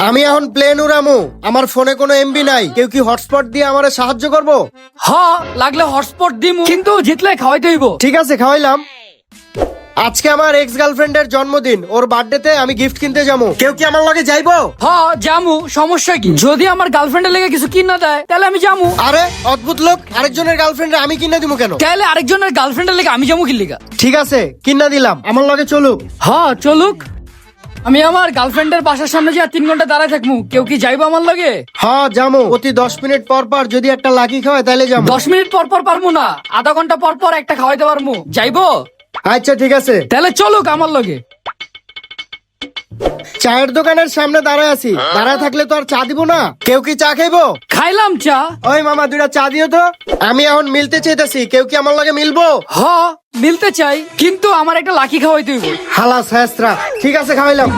আমি এখন প্লেন উড়ামু, আমার ফোনে কোনো এমবি নাই, কেউ কি হটস্পট দিয়ে আমারে সাহায্য করবো? হ লাগলে হটস্পট দিমু, কিন্তু জিতলে খাওয়াইতে হইব। ঠিক আছে, খাওয়াইলাম। আজকে আমার এক্স গার্লফ্রেন্ডের জন্মদিন, ওর বার্থডেতে আমি গিফট কিনতে যাবো, কেউ কি আমার লগে যাইবো? হ জামু, সমস্যা কি? যদি আমার গার্লফ্রেন্ডের লেগে কিছু কিনা দেয় তাহলে আমি জামু। আরে অদ্ভুত লোক, আরেকজনের গার্লফ্রেন্ডে আমি কিনা দিব কেন? তাহলে আরেকজনের গার্লফ্রেন্ডের লেগে আমি জামু কি লিগা? ঠিক আছে, কিনা দিলাম, আমার লগে চলুক। হ চলুক। আমি আমার গার্লফ্রেন্ডের বাসার সামনে যে 3 ঘন্টা দাঁড়ায় থাকবো, কেউ কি যাইবো আমার লগে? হ্যাঁ যামো, প্রতি 10 মিনিট পর পর যদি একটা লাকি খাওয়ায় তাহলে যাবো। 10 মিনিট পর পর পারবো না, আধা ঘন্টা পর পর একটা খাওয়াইতে পারবো। যাইবো? আচ্ছা ঠিক আছে। তাহলে চলুক আমার লগে। চায়ের দোকানের সামনে দাঁড়ায় আছি, দাঁড়ায় থাকলে তো আর চা দিব না, কেউ কি চা খাইবো? খাইলাম চা। ওই মামা, 2টা চা দিও তো। আমি এখন মিলতে চাইতেছি, কেউ কি আমার লগে মিলবো? হ মিলতে চাই, কিন্তু আমার একটা লাকি খাওয়াইতে হইব। হালা শাস্ত্রা। ঠিক আছে, খাওয়াইলাম।